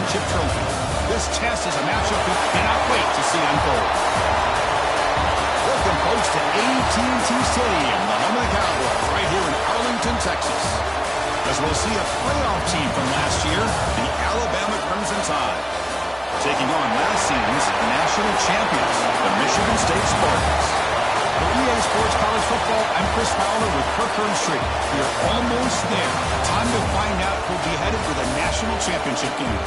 championship trophy. This test is a matchup we cannot wait to see unfold. Welcome, folks, to AT&T Stadium, the home of the Cowboys, right here in Arlington, Texas. As we'll see a playoff team from last year, the Alabama Crimson Tide, taking on last season's national champions, the Michigan State Spartans. For EA Sports College Football, I'm Chris Fowler with Kirk Herbstreit. We are almost there. Time to find out who'll be headed for the national championship game.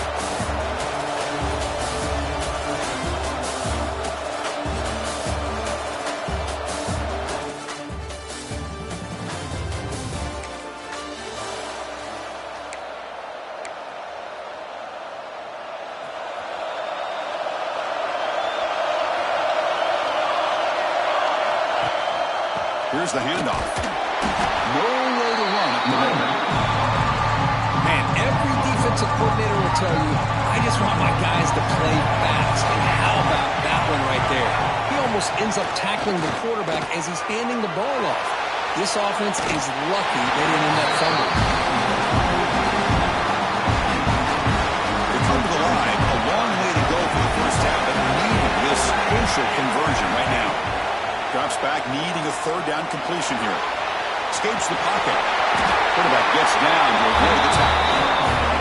Here's the handoff. Nowhere to run at the moment. Man, every defensive coordinator will tell you, I just want my guys to play fast. And how about that one right there? He almost ends up tackling the quarterback as he's handing the ball off. This offense is lucky they didn't end up fumbling. They come to the line, a long way to go for the first half, but needing this crucial conversion right now. Drops back, needing a third down completion here. Escapes the pocket. Quarterback gets down to avoid the tackle.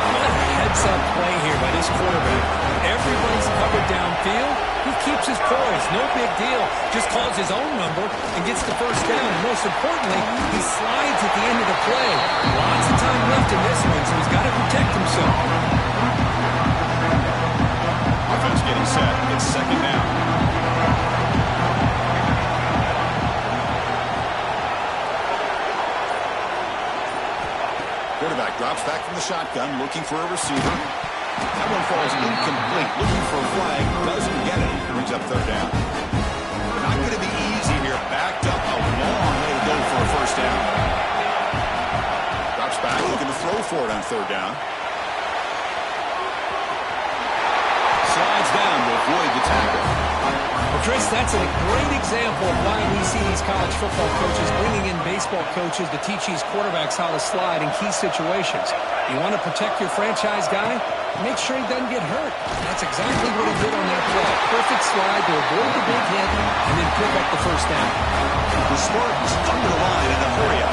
What a heads-up play here by this quarterback. Everybody's covered downfield. He keeps his poise. No big deal. Just calls his own number and gets the first down. And most importantly, he slides at the end of the play. Lots of time left in this one, so he's got to protect himself. Offense getting set. It's second down. Quarterback drops back from the shotgun, looking for a receiver. That one falls incomplete, looking for a flag, doesn't get it. Brings up third down. Not going to be easy here. Backed up a long way to go for a first down. Drops back, looking to throw for it on third down. Slides down to avoid the tackle. Well, Chris, that's a great example of why we see these college football coaches bringing in baseball coaches to teach these quarterbacks how to slide in key situations. You want to protect your franchise guy? Make sure he doesn't get hurt. That's exactly what he did on that play. Perfect slide to avoid the big hit and then pick up the first down. The Spartans under the line in a hurry-up.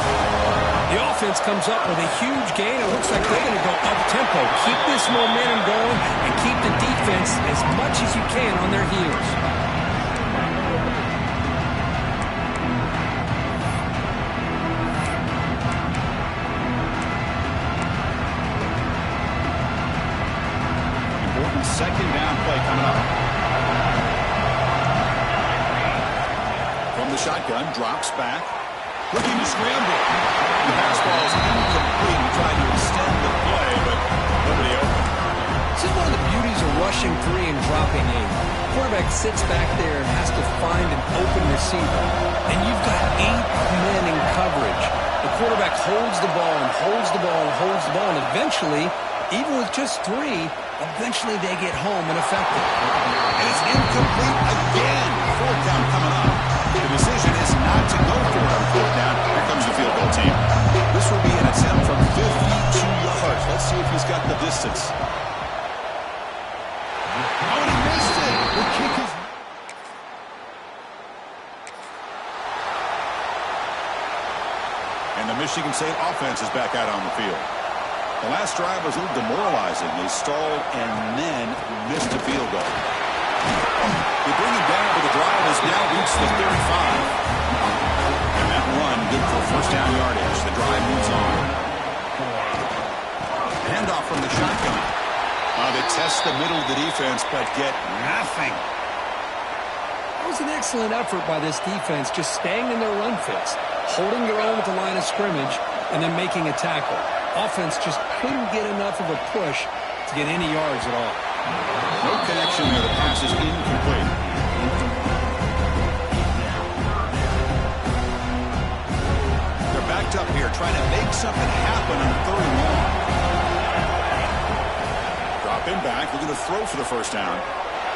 The offense comes up with a huge gain. It looks like they're going to go up-tempo. Keep this momentum going and keep the defense as much as you can on their heels. Second down play coming up. From the shotgun, drops back. Looking to scramble. The pass ball is incomplete. He tried to extend the play, but nobody open. This is one of the beauties of rushing 3 and dropping 8. The quarterback sits back there and has to find an open receiver. And you've got 8 men in coverage. The quarterback holds the ball and holds the ball and holds the ball, and eventually, even with just 3, eventually they get home and effective. And it's incomplete again. Fourth down coming up. The decision is not to go for it on fourth down. Here comes the field goal team. This will be an attempt from 52 yards. Let's see if he's got the distance. Oh, and he missed it. The kick is... And the Michigan State offense is back out on the field. The last drive was a little demoralizing. They stalled and then missed a field goal. They bring him down, but the drive has now reached the 35. And that run good for first down yardage. The drive moves on. Handoff from the shotgun. They test the middle of the defense, but get nothing. It was an excellent effort by this defense, just staying in their run fits, holding their own at the line of scrimmage, and then making a tackle. Offense just couldn't get enough of a push to get any yards at all. No connection there. The pass is incomplete. They're backed up here trying to make something happen on third and long. Drop him back. Looking to throw for the first down.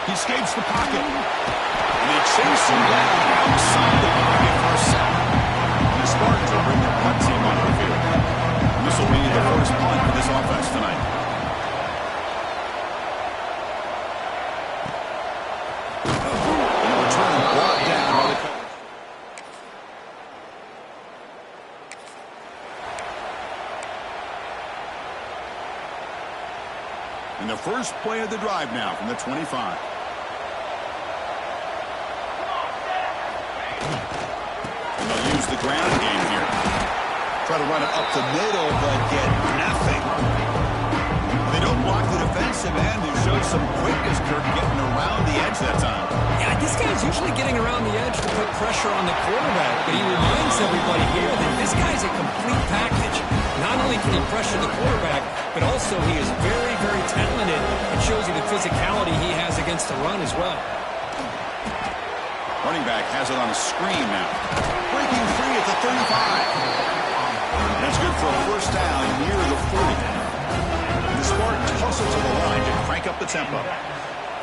He escapes the pocket. And they chase him down outside the pocket for a sack. The Spartans will bring their punt team onto the field. This will be the first punt for this offense tonight. And the first play of the drive now from the 25. And they'll use the ground game here. Try to run it up the middle, but get nothing. They don't block the defensive end, who showed some quickness, Kirk, getting around the edge that time. Yeah, this guy's usually getting around the edge to put pressure on the quarterback, but he reminds everybody here that this guy's a complete package. Not only can he pressure the quarterback, but also he is very, very talented and shows you the physicality he has against the run as well. Running back has it on a screen now. Breaking free at the 35. That's good for a first down near the 40. The Spartans hustle to the line to crank up the tempo.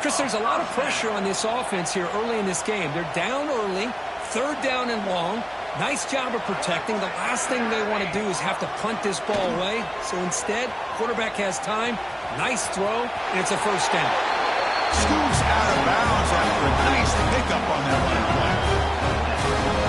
Chris, there's a lot of pressure on this offense here early in this game. They're down early, third down and long. Nice job of protecting. The last thing they want to do is have to punt this ball away. So instead, quarterback has time, nice throw, and it's a first down. Scoops out of bounds after a nice pickup on that running play.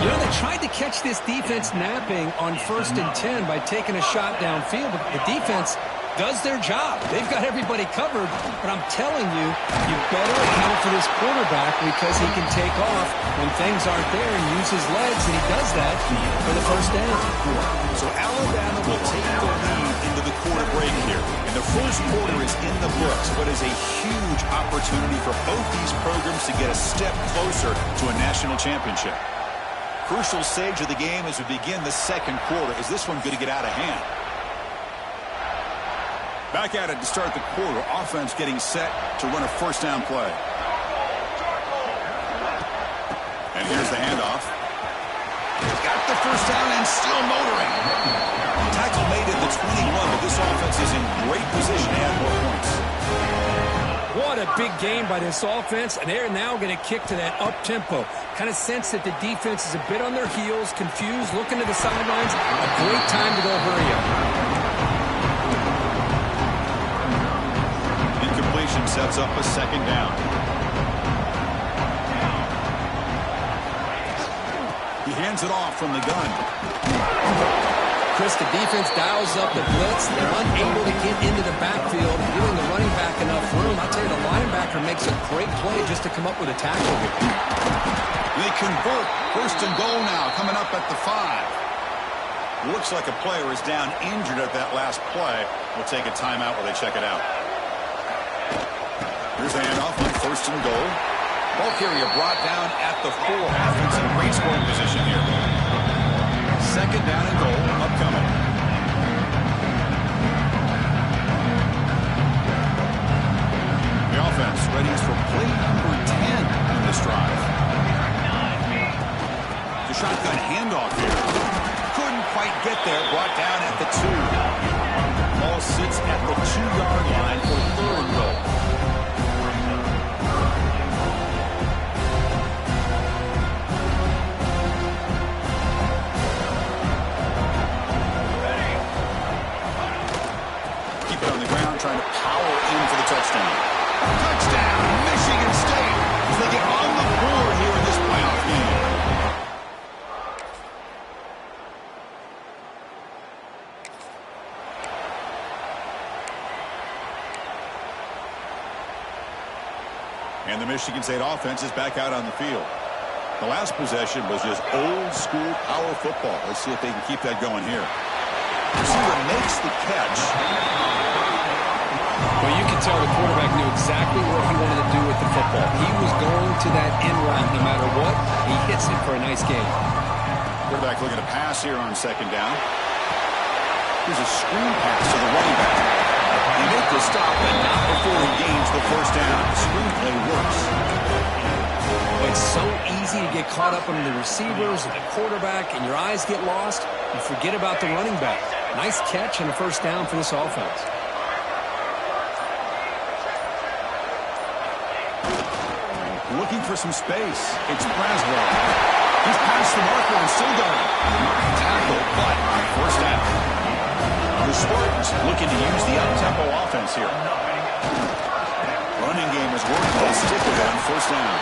You know, they tried to catch this defense napping on 1st and 10 by taking a shot downfield, but the defense does their job. They've got everybody covered, but I'm telling you, you better account for this quarterback because he can take off when things aren't there and use his legs, and he does that for the first down. So Alabama will take the lead into the quarter break here. And the first quarter is in the books, but is a huge opportunity for both these programs to get a step closer to a national championship. Crucial stage of the game as we begin the second quarter. Is this one going to get out of hand? Back at it to start the quarter. Offense getting set to run a first down play. And here's the handoff. Got the first down and still motoring. Tackle made at the 21, but this offense is in great position to add more points. What a big game by this offense, and they're now going to kick to that up-tempo. Kind of sense that the defense is a bit on their heels, confused, looking to the sidelines. A great time to go hurry up. Incompletion sets up a second down. He hands it off from the gun. Chris, the defense dials up the blitz. They're unable to get into the backfield, giving the running back enough room. I'll tell you, the linebacker makes a great play just to come up with a tackle here. They convert. First and goal now, coming up at the 5. Looks like a player is down injured at that last play. We'll take a timeout while they check it out. Here's the handoff on first and goal. Ball carrier brought down at the 4. Offense in great scoring position here. Second down and goal upcoming. The offense ready for play number 10 on this drive. The shotgun handoff here. Couldn't quite get there. Brought down at the 2. Ball sits at the 2-yard line for third and goal. Trying to power in for the touchdown. Touchdown, Michigan State, as they get on the board here in this playoff game. And the Michigan State offense is back out on the field. The last possession was just old school power football. Let's see if they can keep that going here. Receiver makes the catch. Well, you can tell the quarterback knew exactly what he wanted to do with the football. He was going to that end route no matter what. He hits it for a nice gain. Quarterback looking to pass here on second down. Here's a screen pass to the running back. He made the stop, but not before he gains the first down. The screen play works. It's so easy to get caught up under the receivers and the quarterback, and your eyes get lost. You forget about the running back. Nice catch and a first down for this offense. Looking for some space. It's Braswell. He's past the marker and still going. Knocked tackle, but first down. The Spartans looking to use the up-tempo offense here. Running game is working. Let's stick with it on first down.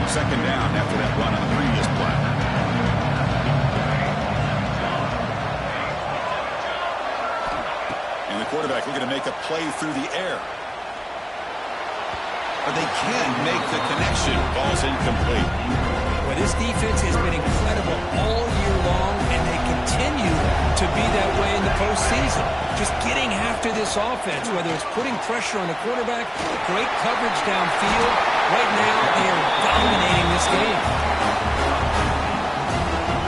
Second down after that run on the previous play. quarterback looking to make a play through the air. But they can make the connection. Ball's incomplete. Well, this defense has been incredible all year long, and they continue to be that way in the postseason. Just getting after this offense, whether it's putting pressure on the quarterback, great coverage downfield. Right now, they are dominating this game.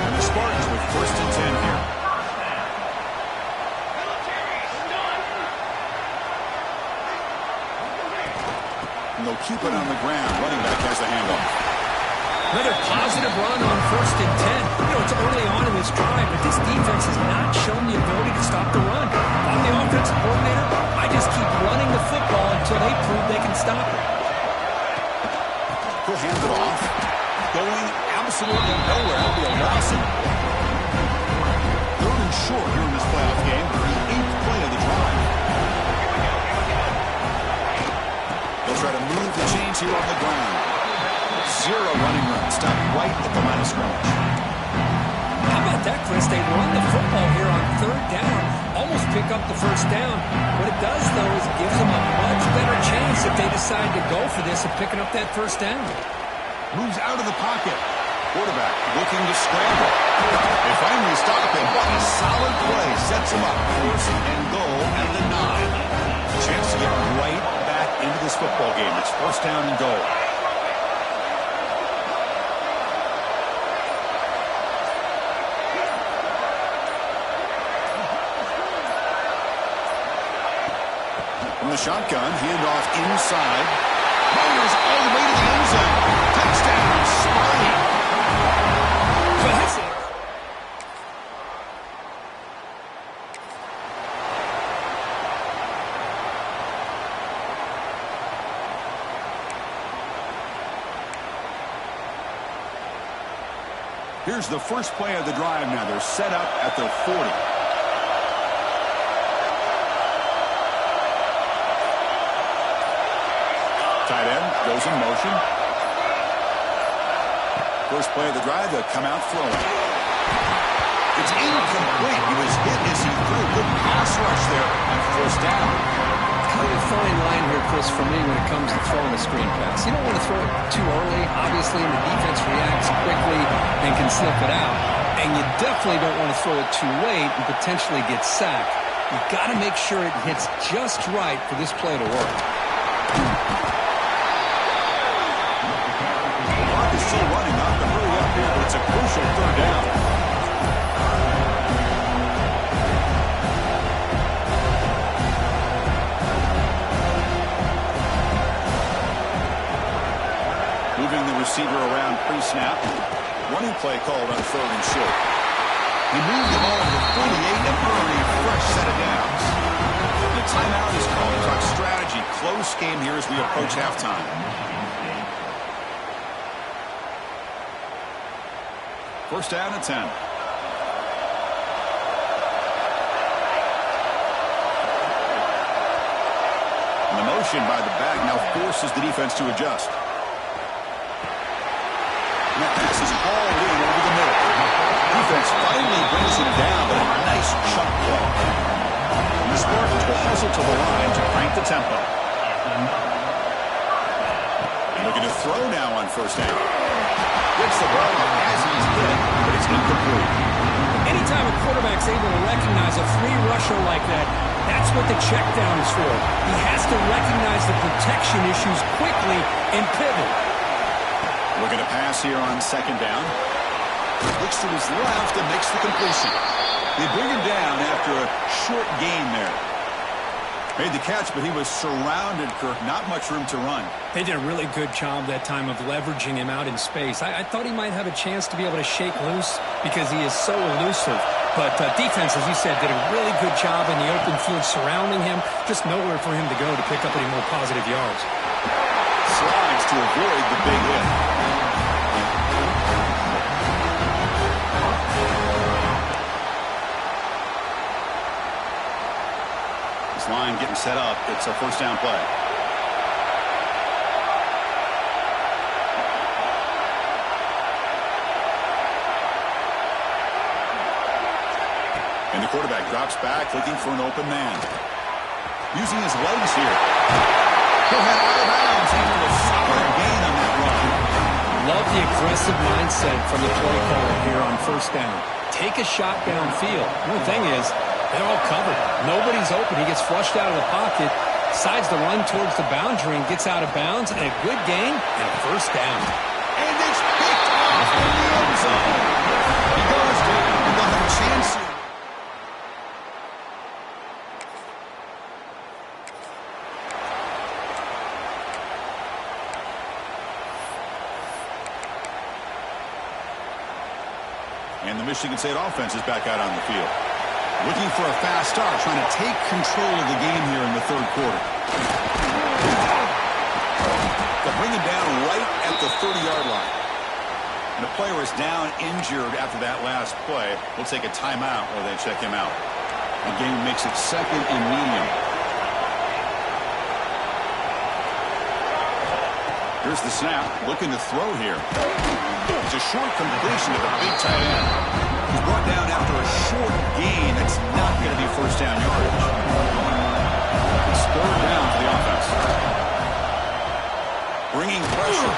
And the Spartans with 1st and 10 here. And they'll keep it on the ground. Running back has the handoff. Another positive run on 1st and 10. You know, it's early on in this drive, but this defense has not shown the ability to stop the run. If I'm the offensive coordinator, I just keep running the football until they prove they can stop it. He'll hand it off. Going absolutely nowhere. That'll be a loss. 3rd and short here in this playoff game. The 8th play of the drive. They'll try to move the chains here on the ground. 0 running room. Stop right at the line of scrimmage. How about that, Chris? They run the football here on 3rd down. Almost pick up the 1st down. What it does, though, is it gives them a much better chance if they decide to go for this of picking up that 1st down. Moves out of the pocket. Quarterback looking to scramble. They finally stop him. What a solid play. Sets him up. 1st and goal at the 9. A chance to get right back into this football game. It's 1st down and goal. From the shotgun, handoff inside. Motors all the way to the end zone. Touchdown, Sparty. Classic. Here's the first play of the drive now. They're set up at their 40. Tight end goes in motion. First play of the drive, they'll come out throwing. It's incomplete. He was hit as he threw. Good pass rush there on 1st down. Kind of a fine line here, Chris, for me when it comes to throwing a screen pass. You don't want to throw it too early, obviously, and the defense reacts quickly and can sniff it out. And you definitely don't want to throw it too late and potentially get sacked. You've got to make sure it hits just right for this play to work. Is still running up to hurry up here, but it's a crucial 3rd down. Moving the receiver around pre-snap. Running play called on 3rd and short. He moved the ball to the 48 and early fresh set of downs. The timeout is called to talk strategy. Close game here as we approach halftime. 1st down and 10. And the motion by the back now forces the defense to adjust. And that pass is hauled in over the middle. Defense finally brings him down, but a nice chunk play. And the Spartans will hustle to the line to crank the tempo. Looking to throw now on 1st down. Gets the ball as he's hit, but it's incomplete. Anytime a quarterback's able to recognize a free rusher like that, that's what the check down is for. He has to recognize the protection issues quickly and pivot. Looking to pass here on 2nd down. Looks to his left and makes the completion. They bring him down after a short gain there. Made the catch, but he was surrounded, Kirk. Not much room to run. They did a really good job that time of leveraging him out in space. I thought he might have a chance to be able to shake loose because he is so elusive. But defense, as you said, did a really good job in the open field surrounding him. Just nowhere for him to go to pick up any more positive yards. Slides to avoid the big hit. Line getting set up. It's a 1st down play. And the quarterback drops back looking for an open man. using his legs here. He'll head out of bounds after a solid gain on that run. Love the aggressive mindset from the play caller here on first down. Take a shot downfield. The thing is, they're all covered. Nobody's open. He gets flushed out of the pocket, decides to run towards the boundary and gets out of bounds, and a good gain and a first down. And it's picked off in the end zone. He goes down. They'll have a chance here. And the Michigan State offense is back out on the field. Looking for a fast start, trying to take control of the game here in the third quarter. They'll bring him down right at the 30-yard line. And the player is down injured after that last play. We'll take a timeout while they check him out. The game makes it second and medium. Here's the snap, looking to throw here. It's a short completion to the big tight end. He's brought down after a short gain. That's not going to be first down yardage. It's third down for the offense. Bringing pressure.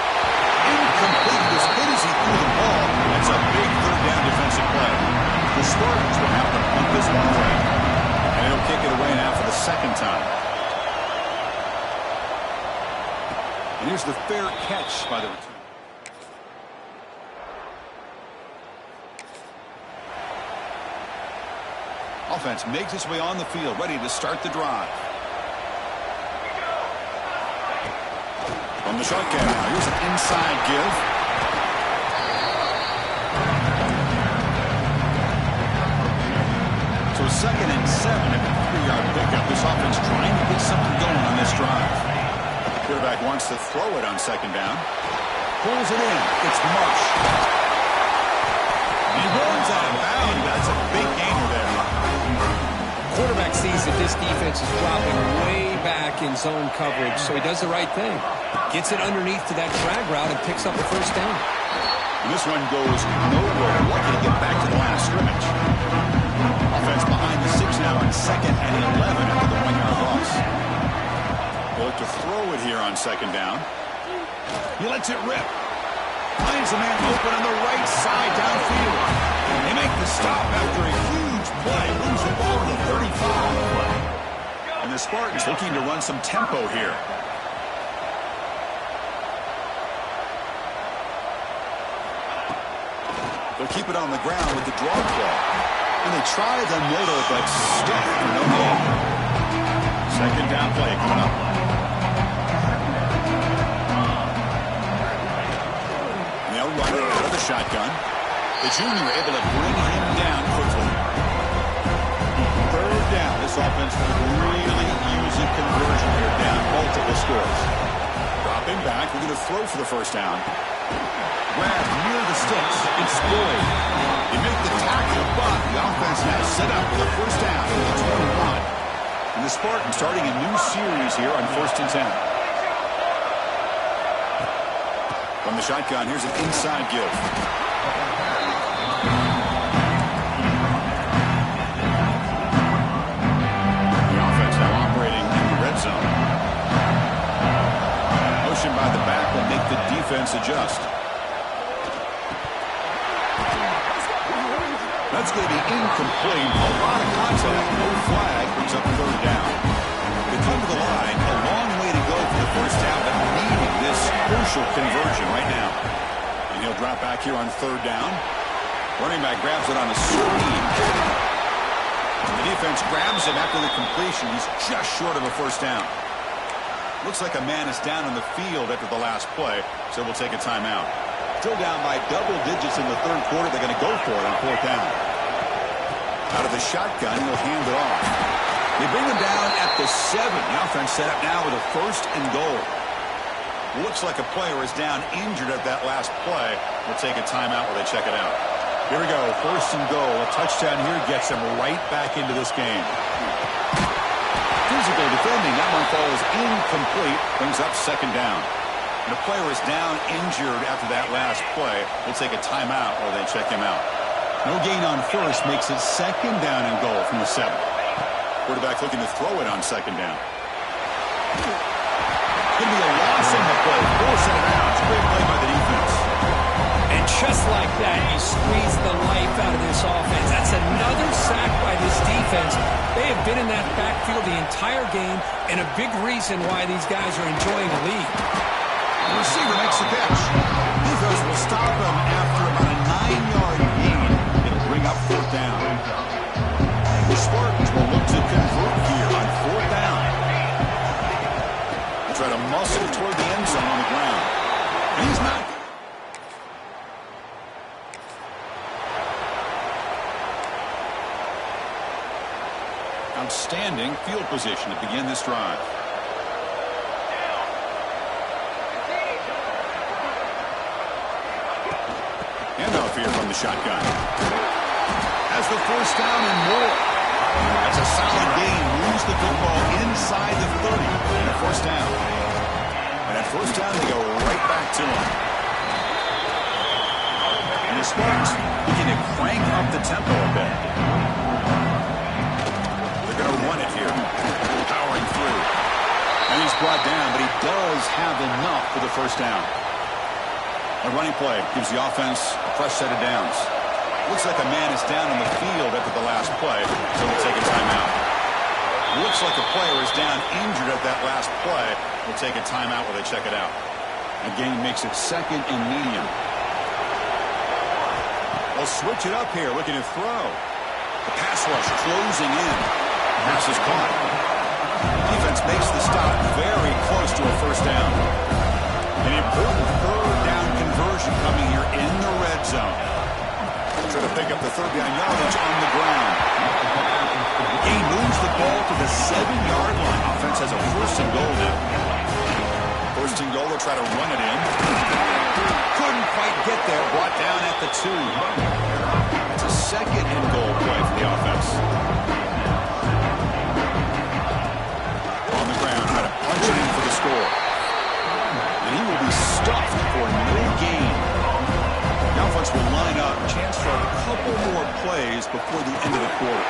Incomplete. As good as he threw the ball, that's a big third down defensive play. The Spartans will have to punt this one away. And he'll kick it away now for the second time. And here's the fair catch by the return. Offense makes its way on the field, ready to start the drive. From the shotgun now, here's an inside give. So 2nd and 7 at the 3-yard pickup. This offense trying to get something going on this drive. The quarterback wants to throw it on 2nd down. Pulls it in. It's Marsh. He runs out of bounds. That's a big gainer there. Quarterback sees that this defense is dropping way back in zone coverage, so he does the right thing. Gets it underneath to that drag route and picks up the first down. And this one goes nowhere. Lucky to get back to the line of scrimmage. Offense behind the 6 now on 2nd and 11 after the 1-yard loss. They'll look to throw it here on 2nd down. He lets it rip. Finds a man open on the right side downfield. They make the stop after a huge play. Moves the ball to the 35. And the Spartans looking to run some tempo here. They'll keep it on the ground with the draw play. And they try the middle, but stiff for no gain. 2nd down play coming up. They'll run it out of the shotgun. The junior able to bring him down quickly. 3rd down. This offense really using conversion here, down multiple scores. Dropping back. We're going to throw for the first down. Grab near the sticks. It's Boyd. They make the tackle, but the offense now set up with a first down at the 21. And the Spartans starting a new series here on 1st and 10. From the shotgun, here's an inside give. The offense now operating in the red zone. Motion by the back will make the defense adjust. That's going to be incomplete. A lot of contact. No flag. Brings up 3rd down. They come to the line. A long way to go for the first down, but needing this crucial conversion right now. And he'll drop back here on 3rd down. Running back grabs it on a screen. The defense grabs him after the completion. He's just short of a first down. Looks like a man is down on the field after the last play, so we'll take a timeout. Still down by double digits in the 3rd quarter. They're going to go for it on 4th down. Out of the shotgun, he'll hand it off. They bring him down at the 7. The offense set up now with a 1st and goal. Looks like a player is down injured at that last play. We'll take a timeout while they check it out. Here we go. 1st and goal. A touchdown here gets him right back into this game. Physical defending. That one falls incomplete. Brings up 2nd down. And the player is down injured after that last play. We'll take a timeout while they check him out. No gain on 1st makes it 2nd down and goal from the 7. Quarterback looking to throw it on second down. Going to be a loss on the play. Force it out. Great play by the defense. And just like that, you squeeze the life out of this offense. That's another sack by this defense. They have been in that backfield the entire game, and a big reason why these guys are enjoying the lead. The receiver makes the catch. Defense will stop him after about a 9-yard gain. It'll bring up fourth down. The Spartans will look to convert here on fourth down. They'll try to muscle toward the end zone on the ground. And he's not. Outstanding field position to begin this drive. Handoff here from the shotgun. Has the first down and more. That's a solid gain. Moves the football inside the 30 and a first down. And at first down, they go right back to him. And the Spartans begin to crank up the tempo a bit. They're going to run it here. Powering through. And he's brought down, but he does have enough for the first down. A running play gives the offense a fresh set of downs. Looks like a man is down on the field after the last play, so we'll take a timeout. Looks like a player is down injured at that last play. We'll take a timeout while they check it out. Again, makes it second and medium. They'll switch it up here, looking to throw. The pass rush closing in. Pass is caught. Defense makes the stop very close to a first down. An important third down conversion coming here in the red zone. Try to pick up the third down yardage on the ground. He moves the ball to the 7-yard line. Offense has a first and goal now. First and goal, they'll try to run it in. Couldn't quite get there. Brought down at the 2. It's a second and goal play for the offense. On the ground, try to punch it in for the score. And he will be stuffed for no gain. The offense will line up. Chance for a couple more plays before the end of the quarter.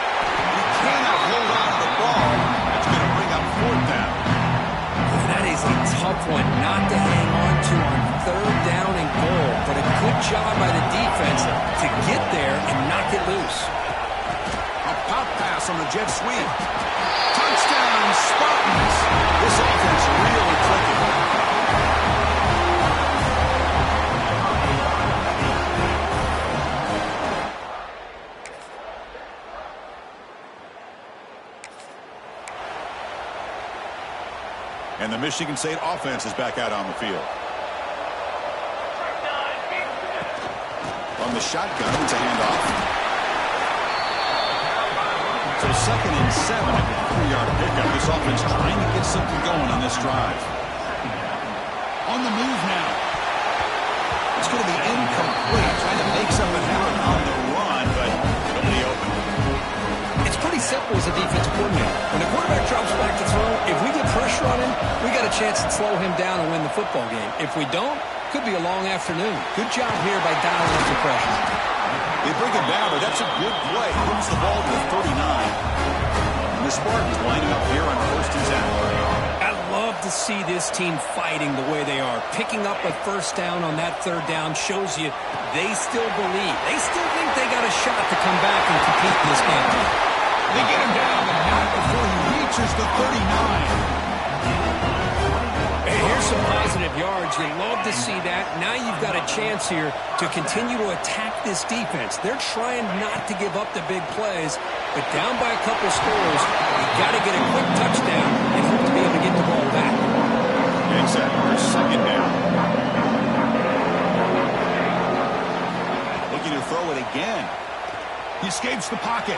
He cannot hold on to the ball. That's going to bring up fourth down. That is a tough one not to hang on to on third down and goal. But a good job by the defense to get there and knock it loose. A pop pass on the jet sweep. Touchdown, Spartans. This offense really clicking. And the Michigan State offense is back out on the field. From the shotgun, it's a handoff. So second and 7 at the 3-yard pickup. This offense trying to get something going on this drive. On the move now. It's going to be incomplete. Trying to make something happen on the run, but nobody open. It's pretty simple as a defense coordinator. When the quarterback drops back to throw, if we get pressure on him, we got a chance to slow him down and win the football game. If we don't, could be a long afternoon. Good job here by dialing up the pressure. They bring it down, but that's a good play. Moves the ball to the 39. And the Spartans lining up here on first and 10. I love to see this team fighting the way they are. Picking up a first down on that third down shows you they still believe. They still think they got a shot to come back and compete in this game. They get him down, but not before he reaches the 39. Hey, here's some positive yards. You love to see that. Now you've got a chance here to continue to attack this defense. They're trying not to give up the big plays, but down by a couple scores, you've got to get a quick touchdown and hope to be able to get the ball back. Exactly. Second down. Looking to throw it again. He escapes the pocket.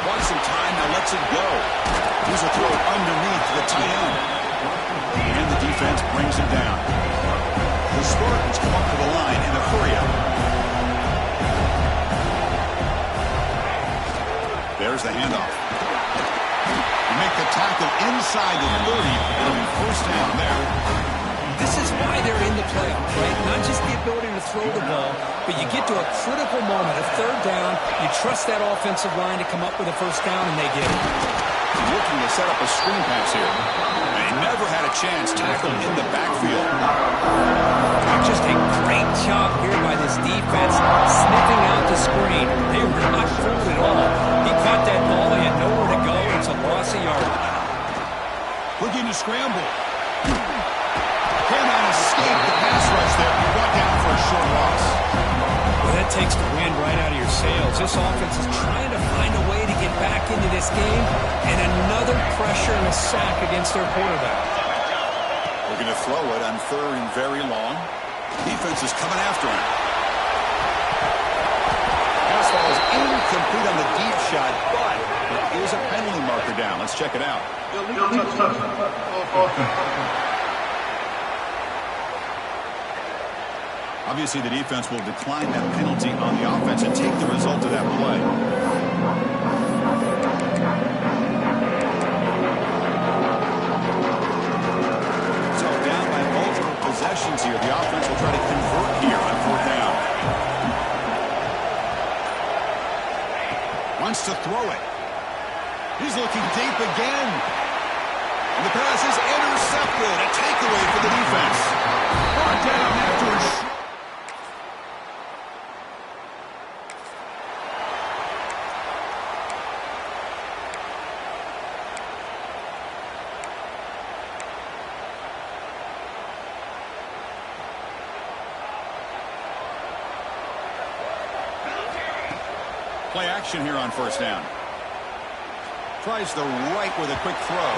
Wants some time, now lets it go. Here's a throw underneath to the tight end. And the defense brings him down. The Spartans come up to the line in a hurry-up. There's the handoff. You make the tackle inside the 30. It'll be first down there. This is why they're in the playoffs, right? Not just the ability to throw the ball, but you get to a critical moment, a third down, you trust that offensive line to come up with a first down, and they get it. He's looking to set up a screen pass here. And he never had a chance tackled in the backfield. Just a great job here by this defense, sniffing out the screen. They were not fooled at all. He caught that ball. He had nowhere to go. It's a loss of yardage. Looking to scramble. Cannot escape the pass rush there. He brought down for a short loss. Well, that takes the wind right out of your sails. This offense is trying to find a way to get back into this game, and another pressure and a sack against their quarterback. We're going to throw it on 3rd and very long. Defense is coming after him. Pass ball is incomplete on the deep shot, but there is a penalty marker down. Let's check it out. Obviously, the defense will decline that penalty on the offense and take the result of that play. So down by multiple possessions here. The offense will try to convert here on 4th down. Wants to throw it. He's looking deep again. And the pass is intercepted. A takeaway for the defense. Brought down after a shot. Play action here on 1st down. Tries the right with a quick throw.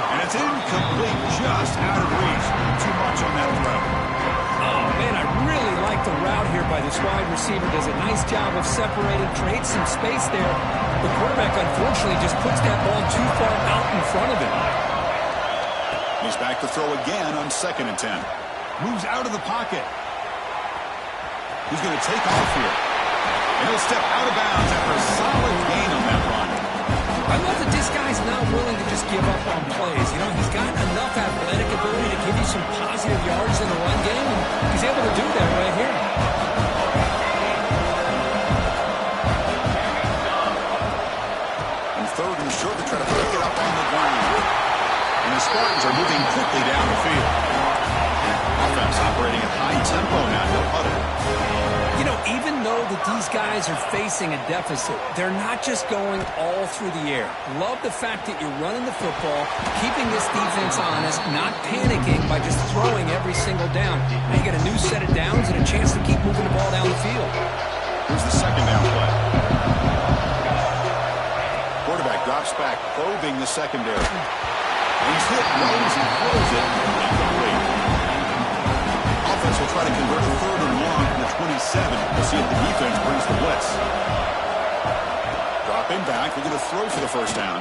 And it's incomplete, just out of reach. Too much on that throw. Oh, man, I really like the route here by this wide receiver. Does a nice job of separating, creates some space there. The quarterback, unfortunately, just puts that ball too far out in front of him. He's back to throw again on 2nd and 10. Moves out of the pocket. He's going to take off here. And he'll step out of bounds after a solid gain on that run. I love that this guy's not willing to just give up on plays. You know, he's got enough athletic ability to give you some positive yards in the run game, and he's able to do that right here. And 3rd and short to try to pick it up on the ground. And the Spartans are moving quickly down the field. Offense operating at high tempo now, no huddle. You know, even though that these guys are facing a deficit, they're not just going all through the air. Love the fact that you're running the football, keeping this defense honest, not panicking by just throwing every single down. Now you get a new set of downs and a chance to keep moving the ball down the field. Here's the 2nd down play. Quarterback drops back, probing the secondary. And he's hit low as he throws it. Incomplete. Offense will try to convert a 3rd and long from the 27. We'll see if the defense brings the blitz. Dropping back, looking to throw for the 1st down.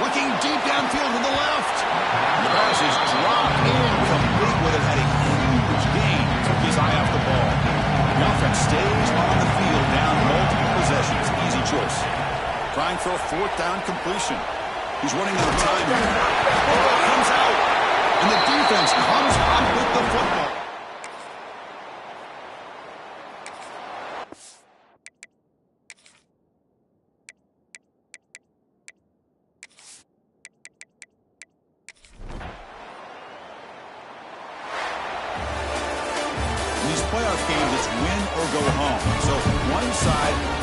Looking deep downfield to the left. And the pass is dropped incomplete with it had a huge gain. Took his eye off the ball. The offense stays on the field down multiple possessions. Easy choice. Trying for a 4th down completion. He's running out of time here. Oh, comes out. And the defense comes up with the football. In these playoff games, it's win or go home. So one side